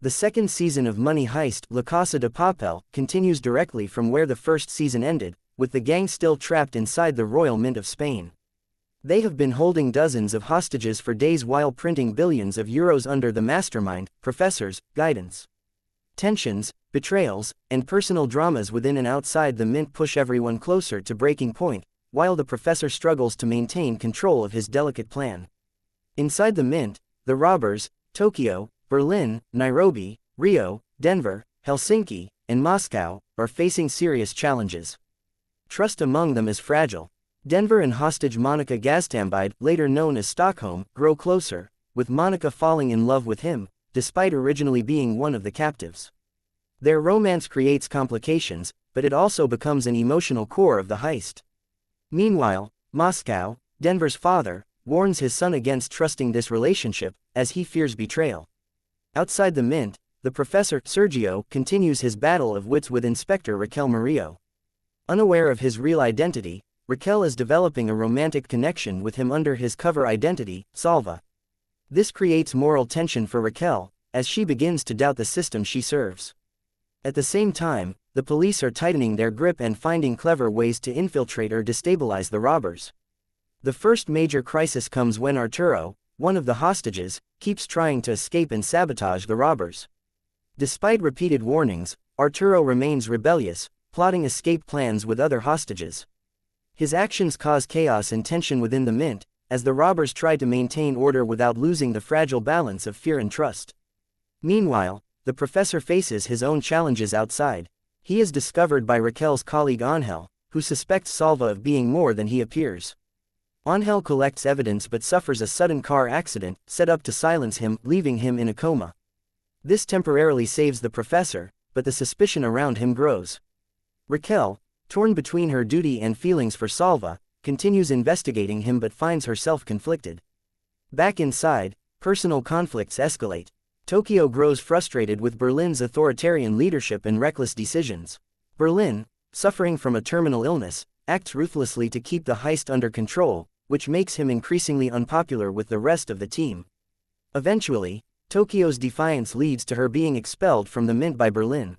The second season of Money Heist, La Casa de Papel, continues directly from where the first season ended, with the gang still trapped inside the Royal Mint of Spain. They have been holding dozens of hostages for days while printing billions of euros under the mastermind, professor's, guidance. Tensions, betrayals, and personal dramas within and outside the mint push everyone closer to breaking point, while the professor struggles to maintain control of his delicate plan. Inside the mint, the robbers, Tokyo, Berlin, Nairobi, Rio, Denver, Helsinki, and Moscow, are facing serious challenges. Trust among them is fragile. Denver and hostage Monica Gaztambide, later known as Stockholm, grow closer, with Monica falling in love with him, despite originally being one of the captives. Their romance creates complications, but it also becomes an emotional core of the heist. Meanwhile, Moscow, Denver's father, warns his son against trusting this relationship, as he fears betrayal. Outside the mint, the professor, Sergio, continues his battle of wits with Inspector Raquel Murillo. Unaware of his real identity, Raquel is developing a romantic connection with him under his cover identity, Salva. This creates moral tension for Raquel, as she begins to doubt the system she serves. At the same time, the police are tightening their grip and finding clever ways to infiltrate or destabilize the robbers. The first major crisis comes when Arturo, one of the hostages, keeps trying to escape and sabotage the robbers. Despite repeated warnings, Arturo remains rebellious, plotting escape plans with other hostages. His actions cause chaos and tension within the mint, as the robbers try to maintain order without losing the fragile balance of fear and trust. Meanwhile, the professor faces his own challenges outside. He is discovered by Raquel's colleague Angel, who suspects Salva of being more than he appears. Angel collects evidence but suffers a sudden car accident, set up to silence him, leaving him in a coma. This temporarily saves the professor, but the suspicion around him grows. Raquel, torn between her duty and feelings for Salva, continues investigating him but finds herself conflicted. Back inside, personal conflicts escalate. Tokyo grows frustrated with Berlin's authoritarian leadership and reckless decisions. Berlin, suffering from a terminal illness, acts ruthlessly to keep the heist under control, which makes him increasingly unpopular with the rest of the team. Eventually, Tokyo's defiance leads to her being expelled from the mint by Berlin.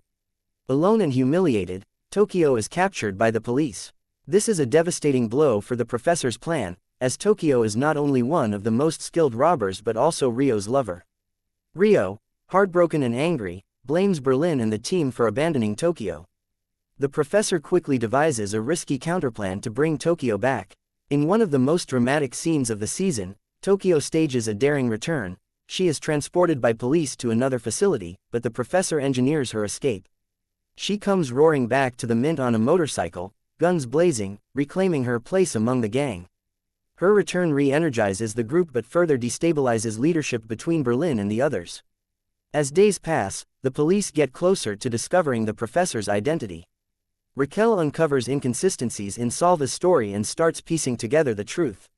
Alone and humiliated, Tokyo is captured by the police. This is a devastating blow for the professor's plan, as Tokyo is not only one of the most skilled robbers but also Rio's lover. Rio, heartbroken and angry, blames Berlin and the team for abandoning Tokyo. The professor quickly devises a risky counterplan to bring Tokyo back. In one of the most dramatic scenes of the season, Tokyo stages a daring return. She is transported by police to another facility, but the professor engineers her escape. She comes roaring back to the mint on a motorcycle, guns blazing, reclaiming her place among the gang. Her return re-energizes the group but further destabilizes leadership between Berlin and the others. As days pass, the police get closer to discovering the professor's identity. Raquel uncovers inconsistencies in Salva's story and starts piecing together the truth.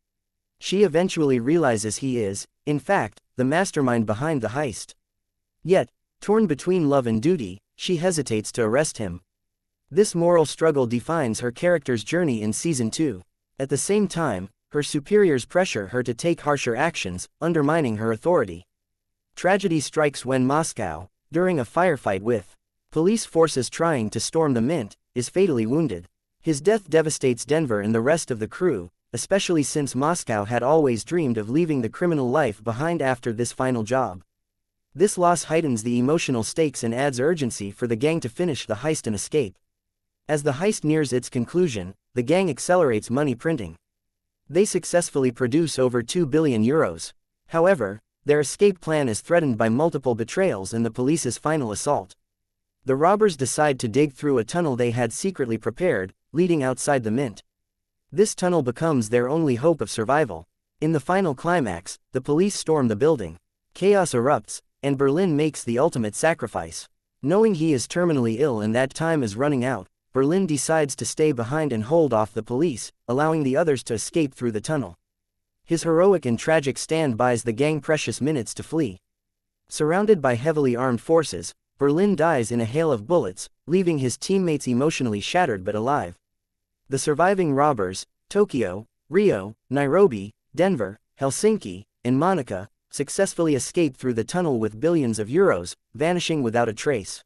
She eventually realizes he is, in fact, the mastermind behind the heist. Yet, torn between love and duty, she hesitates to arrest him. This moral struggle defines her character's journey in Season 2. At the same time, her superiors pressure her to take harsher actions, undermining her authority. Tragedy strikes when Moscow, during a firefight with police forces trying to storm the mint, is fatally wounded. His death devastates Denver and the rest of the crew, especially since Moscow had always dreamed of leaving the criminal life behind after this final job. This loss heightens the emotional stakes and adds urgency for the gang to finish the heist and escape. As the heist nears its conclusion, the gang accelerates money printing. They successfully produce over 2 billion euros. However, their escape plan is threatened by multiple betrayals and the police's final assault. The robbers decide to dig through a tunnel they had secretly prepared, leading outside the mint. This tunnel becomes their only hope of survival. In the final climax, the police storm the building. Chaos erupts, and Berlin makes the ultimate sacrifice. Knowing he is terminally ill and that time is running out, Berlin decides to stay behind and hold off the police, allowing the others to escape through the tunnel. His heroic and tragic stand buys the gang precious minutes to flee. Surrounded by heavily armed forces, Berlin dies in a hail of bullets, leaving his teammates emotionally shattered but alive. The surviving robbers, Tokyo, Rio, Nairobi, Denver, Helsinki, and Monica, successfully escape through the tunnel with billions of euros, vanishing without a trace.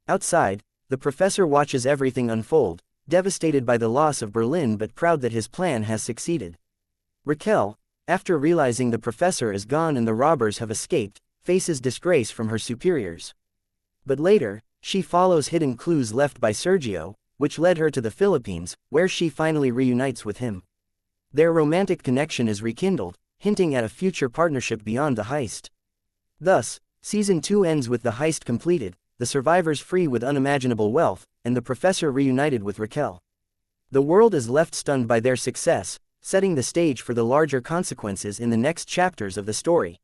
Outside, the professor watches everything unfold, devastated by the loss of Berlin but proud that his plan has succeeded. Raquel, after realizing the professor is gone and the robbers have escaped, faces disgrace from her superiors. But later, she follows hidden clues left by Sergio, which led her to the Philippines, where she finally reunites with him. Their romantic connection is rekindled, hinting at a future partnership beyond the heist. Thus, Season 2 ends with the heist completed, the survivors free with unimaginable wealth, and the professor reunited with Raquel. The world is left stunned by their success, setting the stage for the larger consequences in the next chapters of the story.